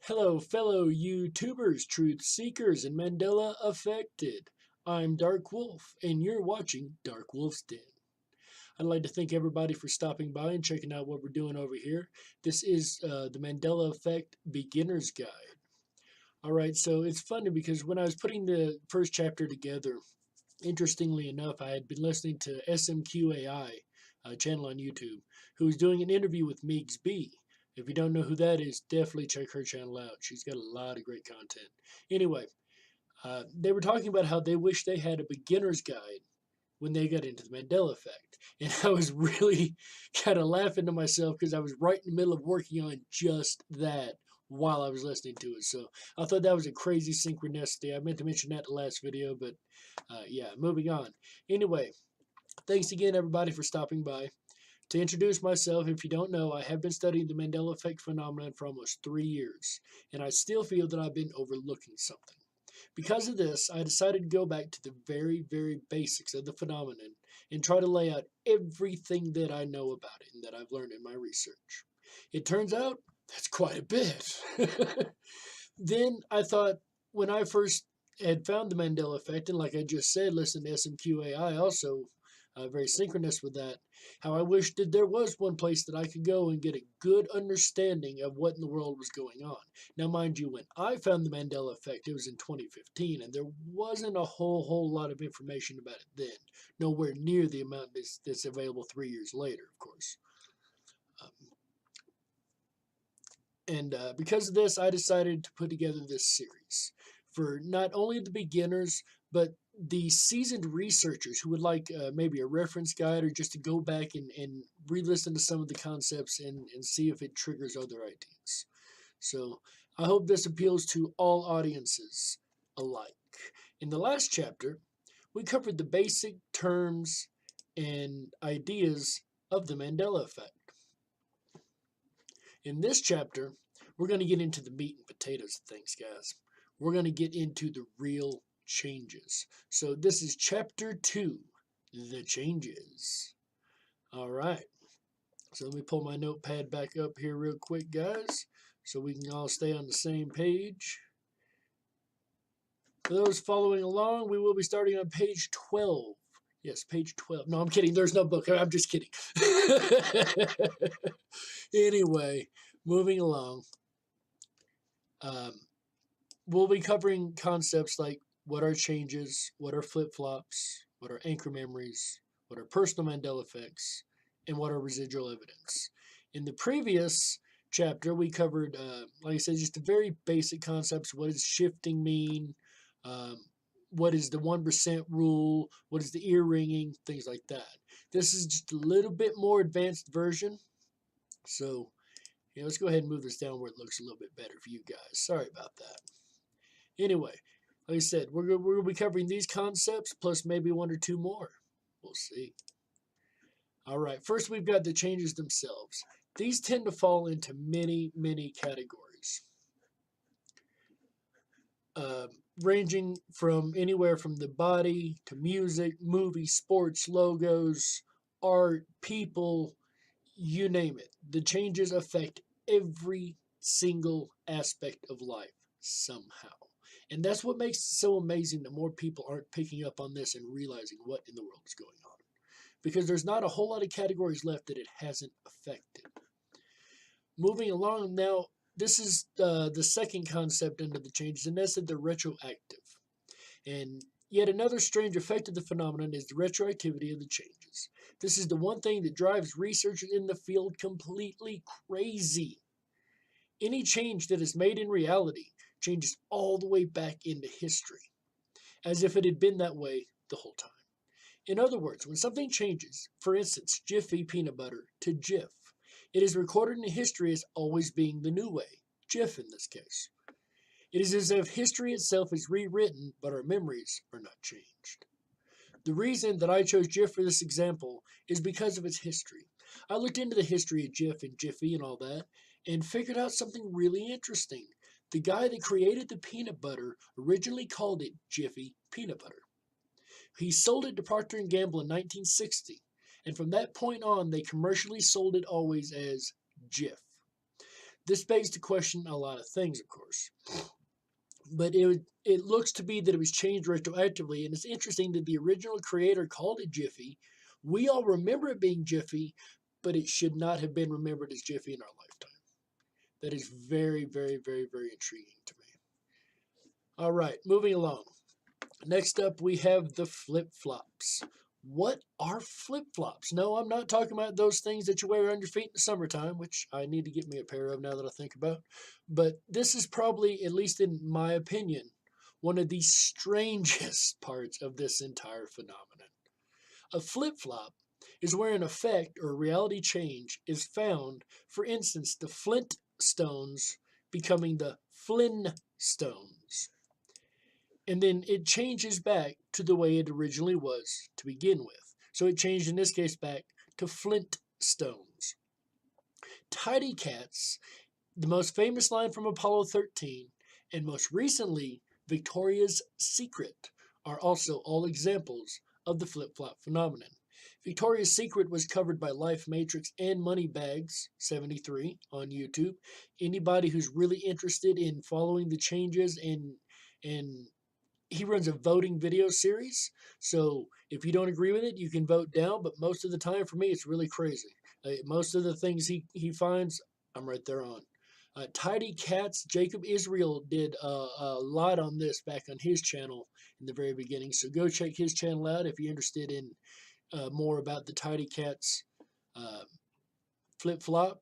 Hello, fellow YouTubers, truth seekers, and Mandela affected. I'm Darkwolf, and you're watching Darkwolf's Den. I'd like to thank everybody for stopping by and checking out what we're doing over here. This is the Mandela Effect Beginner's Guide. Alright, so it's funny because when I was putting the first chapter together, interestingly enough, I had been listening to SMQAI, a channel on YouTube, who was doing an interview with MeegsB. If you don't know who that is, definitely check her channel out. She's got a lot of great content. Anyway, they were talking about how they wish they had a beginner's guide when they got into the Mandela effect. And I was really kind of laughing to myself because I was right in the middle of working on just that while I was listening to it. So I thought that was a crazy synchronicity. I meant to mention that in the last video, but yeah, moving on. Anyway, thanks again, everybody, for stopping by. To introduce myself, if you don't know, I have been studying the Mandela effect phenomenon for almost 3 years, and I still feel that I've been overlooking something. Because of this, I decided to go back to the very, very basics of the phenomenon and try to lay out everything that I know about it and that I've learned in my research. It turns out that's quite a bit. Then I thought, when I first had found the Mandela effect, and like I just said, listen to SMQAI also, very synchronous with that, how I wished that there was one place that I could go and get a good understanding of what in the world was going on. Now, mind you, when I found the Mandela effect, it was in 2015, and there wasn't a whole lot of information about it then. Nowhere near the amount that's available 3 years later, of course. Because of this, I decided to put together this series for not only the beginners, but the seasoned researchers who would like maybe a reference guide or just to go back and re-listen to some of the concepts and see if it triggers other ideas. So I hope this appeals to all audiences alike. In the last chapter, we covered the basic terms and ideas of the Mandela effect. In this chapter, we're going to get into the meat and potatoes of things, guys. We're going to get into the real changes. So this is chapter 2, the changes. All right. So let me pull my notepad back up here real quick, guys, so we can all stay on the same page. For those following along, we will be starting on page 12. Yes, page 12. No, I'm kidding. There's no book. I'm just kidding. Anyway, moving along. We'll be covering concepts like what are changes, what are flip-flops, what are anchor memories, what are personal Mandela effects, and what are residual evidence. In the previous chapter, we covered, like I said, just the very basic concepts. What does shifting mean? What is the 1% rule? What is the ear ringing? Things like that. This is just a little bit more advanced version. So, yeah, let's go ahead and move this down where it looks a little bit better for you guys. Sorry about that. Anyway, like I said, we're going to be covering these concepts plus maybe one or two more. We'll see. All right, first we've got the changes themselves. These tend to fall into many, many categories, ranging from anywhere from the body to music, movies, sports, logos, art, people, you name it. The changes affect every single aspect of life somehow. And that's what makes it so amazing that more people aren't picking up on this and realizing what in the world is going on. Because there's not a whole lot of categories left that it hasn't affected. Moving along now, this is the second concept under the changes, and that's the retroactive. And yet another strange effect of the phenomenon is the retroactivity of the changes. This is the one thing that drives researchers in the field completely crazy. Any change that is made in reality changes all the way back into history, as if it had been that way the whole time. In other words, when something changes, for instance, Jiffy peanut butter to Jif, it is recorded in history as always being the new way, Jif in this case. It is as if history itself is rewritten, but our memories are not changed. The reason that I chose Jif for this example is because of its history. I looked into the history of Jif and Jiffy and all that, and figured out something really interesting. The guy that created the peanut butter originally called it Jiffy Peanut Butter. He sold it to Procter & Gamble in 1960, and from that point on, they commercially sold it always as Jif. This begs to question a lot of things, of course. But it looks to be that it was changed retroactively, and it's interesting that the original creator called it Jiffy. We all remember it being Jiffy, but it should not have been remembered as Jiffy in our lifetime. That is very, very, very, very intriguing to me. All right, moving along. Next up, we have the flip-flops. What are flip-flops? No, I'm not talking about those things that you wear around your feet in the summertime, which I need to get me a pair of now that I think about. But this is probably, at least in my opinion, one of the strangest parts of this entire phenomenon. A flip-flop is where an effect or reality change is found, for instance, the Flintstones becoming the Flintstones. And then it changes back to the way it originally was to begin with. So it changed in this case back to Flintstones. Tidy Cats, the most famous line from Apollo 13, and most recently Victoria's Secret are also all examples of the flip-flop phenomenon. Victoria's Secret was covered by Life Matrix and Moneybags 73 on YouTube. Anybody who's really interested in following the changes and he runs a voting video series, so if you don't agree with it, you can vote down, but most of the time for me, it's really crazy. Most of the things he finds, I'm right there on. Tidy Cats, Jacob Israel did a lot on this back on his channel in the very beginning, so go check his channel out if you're interested in more about the Tidy Cats flip-flop.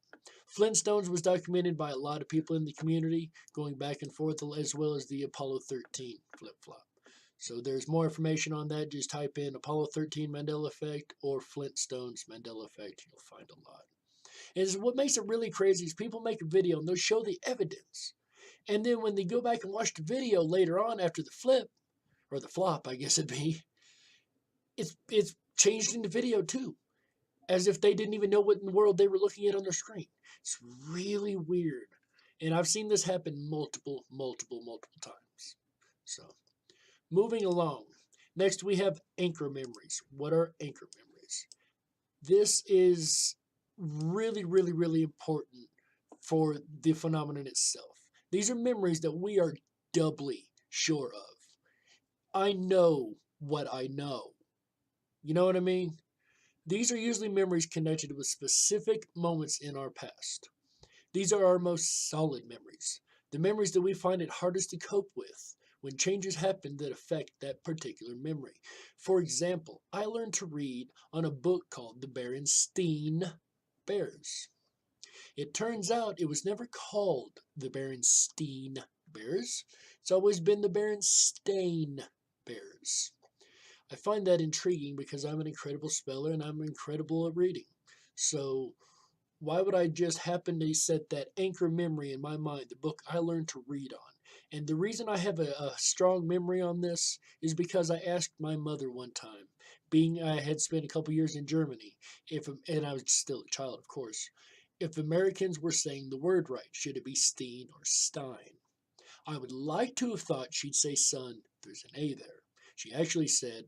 Flintstones was documented by a lot of people in the community, going back and forth, as well as the Apollo 13 flip-flop. So there's more information on that. Just type in Apollo 13 Mandela effect or Flintstones Mandela effect. You'll find a lot. And what makes it really crazy is people make a video and they'll show the evidence. And then when they go back and watch the video later on after the flip, or the flop, I guess it'd be, it's changed in the video too, as if they didn't even know what in the world they were looking at on their screen. It's really weird. And I've seen this happen multiple times. So, moving along. Next, we have anchor memories. What are anchor memories? This is really, really, really important for the phenomenon itself. These are memories that we are doubly sure of. I know what I know. You know what I mean? These are usually memories connected with specific moments in our past. These are our most solid memories, the memories that we find it hardest to cope with when changes happen that affect that particular memory. For example, I learned to read on a book called The Berenstain Bears. It turns out it was never called The Berenstain Bears. It's always been The Berenstain Bears. I find that intriguing because I'm an incredible speller and I'm incredible at reading. So why would I just happen to set that anchor memory in my mind, the book I learned to read on? And the reason I have a strong memory on this is because I asked my mother one time, being I had spent a couple years in Germany, and I was still a child, of course, if Americans were saying the word right, should it be Steen or Stein? I would like to have thought she'd say son, there's an A there. She actually said,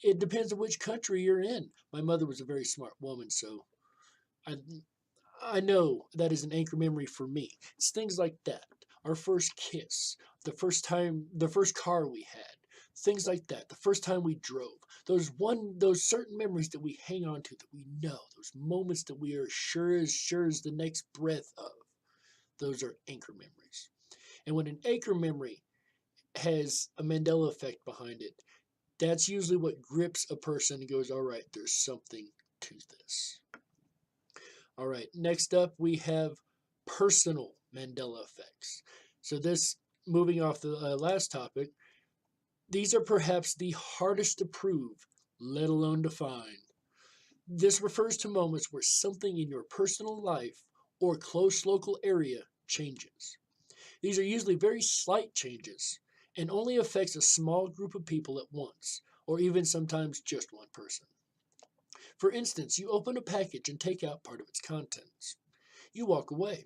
it depends on which country you're in. My mother was a very smart woman, so I know that is an anchor memory for me. It's things like that. Our first kiss, the first car we had, things like that. The first time we drove. Those certain memories that we hang on to, that we know, those moments that we are sure as the next breath of. Those are anchor memories. And when an anchor memory has a Mandela effect behind it, that's usually what grips a person and goes, all right, there's something to this. All right, next up we have personal Mandela effects. So this, moving off the last topic, these are perhaps the hardest to prove, let alone to find. This refers to moments where something in your personal life or close local area changes. These are usually very slight changes and only affects a small group of people at once, or even sometimes just one person. For instance, you open a package and take out part of its contents. You walk away.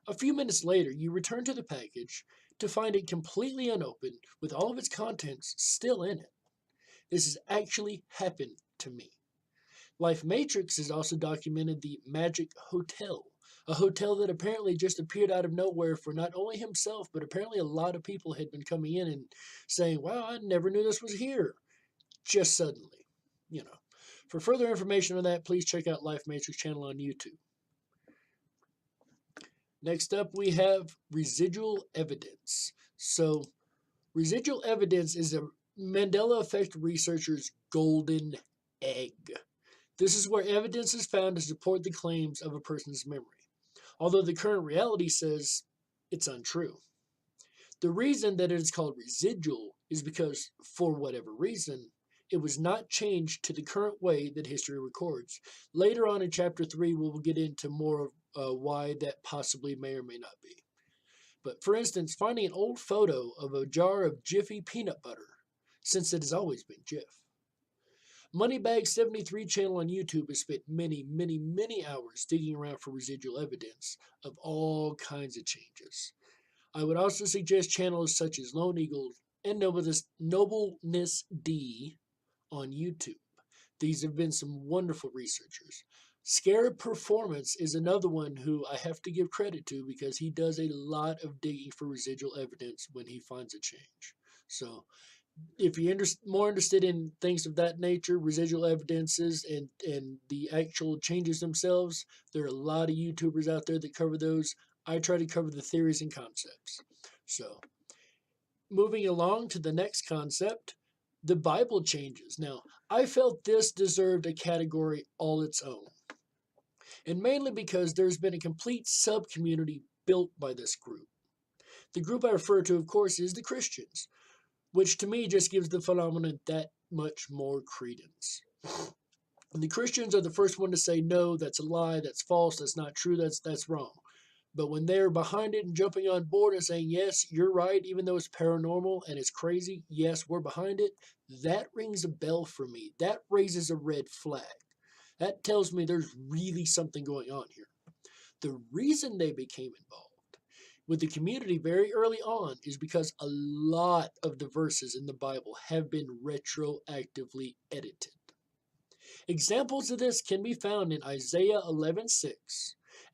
A few minutes later, you return to the package to find it completely unopened with all of its contents still in it. This has actually happened to me. Life Matrix has also documented the Magic Hotel, a hotel that apparently just appeared out of nowhere for not only himself, but apparently a lot of people had been coming in and saying, wow, I never knew this was here. Just suddenly, you know. For further information on that, please check out Life Matrix channel on YouTube. Next up, we have residual evidence. So, residual evidence is a Mandela effect researcher's golden egg. This is where evidence is found to support the claims of a person's memory, although the current reality says it's untrue. The reason that it is called residual is because, for whatever reason, it was not changed to the current way that history records. Later on in Chapter 3, we will get into more of why that possibly may or may not be. But for instance, finding an old photo of a jar of Jiffy peanut butter, since it has always been Jif. Moneybag73 channel on YouTube has spent many hours digging around for residual evidence of all kinds of changes. I would also suggest channels such as Lone Eagle and Nobleness D on YouTube. These have been some wonderful researchers. Scarab Performance is another one who I have to give credit to because he does a lot of digging for residual evidence when he finds a change. So if you're more interested in things of that nature, residual evidences and the actual changes themselves, there are a lot of YouTubers out there that cover those. I try to cover the theories and concepts. So, moving along to the next concept, the Bible changes. Now, I felt this deserved a category all its own, and mainly because there's been a complete sub-community built by this group. The group I refer to, of course, is the Christians, which to me just gives the phenomenon that much more credence. And the Christians are the first one to say, no, that's a lie, that's false, that's not true, that's wrong. But when they're behind it and jumping on board and saying, yes, you're right, even though it's paranormal and it's crazy, yes, we're behind it, that rings a bell for me. That raises a red flag. That tells me there's really something going on here. The reason they became involved with the community very early on is because a lot of the verses in the Bible have been retroactively edited. Examples of this can be found in Isaiah 11:6,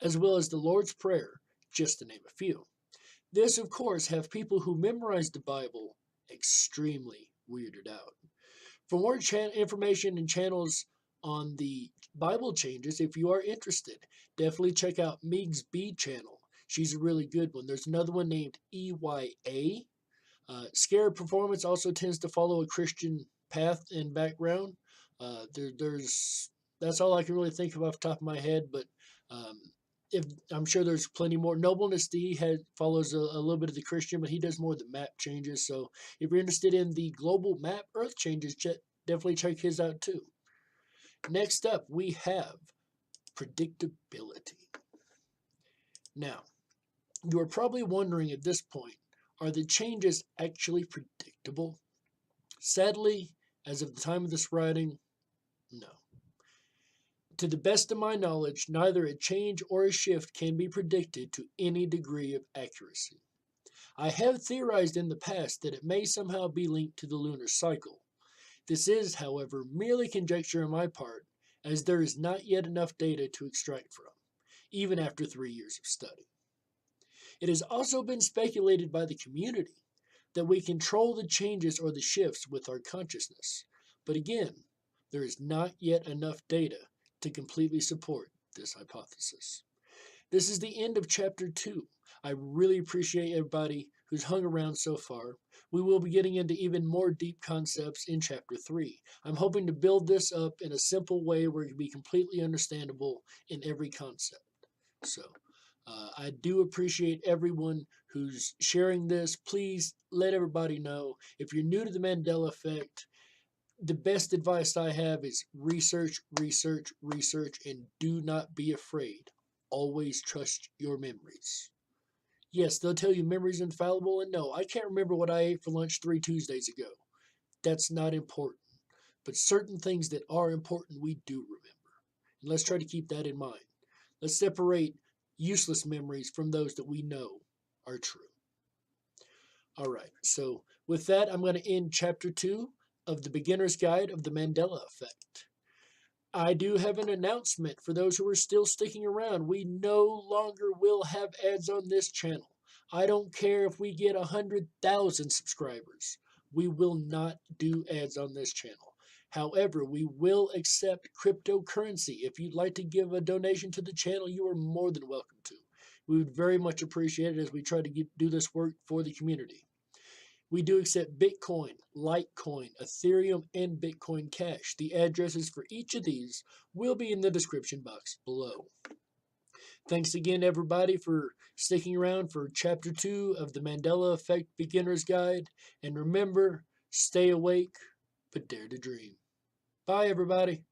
as well as the Lord's Prayer, just to name a few. This, of course, have people who memorize the Bible extremely weirded out. For more information and channels on the Bible changes, if you are interested, definitely check out MeegsB channel. She's a really good one. There's another one named EYA. Scarab Performance also tends to follow a Christian path and background. That's all I can really think of off the top of my head, but if I'm sure there's plenty more. Nobleness D follows a little bit of the Christian, but he does more of the map changes. So if you're interested in the global map Earth changes, definitely check his out too. Next up, we have predictability. Now, you are probably wondering at this point, are the changes actually predictable? Sadly, as of the time of this writing, no. To the best of my knowledge, neither a change or a shift can be predicted to any degree of accuracy. I have theorized in the past that it may somehow be linked to the lunar cycle. This is, however, merely conjecture on my part, as there is not yet enough data to extract from, even after 3 years of study. It has also been speculated by the community that we control the changes or the shifts with our consciousness. But again, there is not yet enough data to completely support this hypothesis. This is the end of Chapter 2. I really appreciate everybody who's hung around so far. We will be getting into even more deep concepts in Chapter 3. I'm hoping to build this up in a simple way where it can be completely understandable in every concept. So, I do appreciate everyone who's sharing this. Please let everybody know. If you're new to the Mandela effect, the best advice I have is research, research, research, and do not be afraid. Always trust your memories. Yes, they'll tell you memory's infallible, and no, I can't remember what I ate for lunch 3 Tuesdays ago. That's not important. But certain things that are important, we do remember. And let's try to keep that in mind. Let's separate useless memories from those that we know are true. All right, so with that, I'm going to end Chapter 2 of the Beginner's Guide of the Mandela Effect. I do have an announcement for those who are still sticking around. We no longer will have ads on this channel. I don't care if we get 100,000 subscribers. We will not do ads on this channel. However, we will accept cryptocurrency. If you'd like to give a donation to the channel, you are more than welcome to. We would very much appreciate it as we try to do this work for the community. We do accept Bitcoin, LiteCoin, Ethereum, and Bitcoin Cash. The addresses for each of these will be in the description box below. Thanks again, everybody, for sticking around for Chapter 2 of the Mandela Effect Beginner's Guide. And remember, stay awake, but dare to dream. Bye, everybody.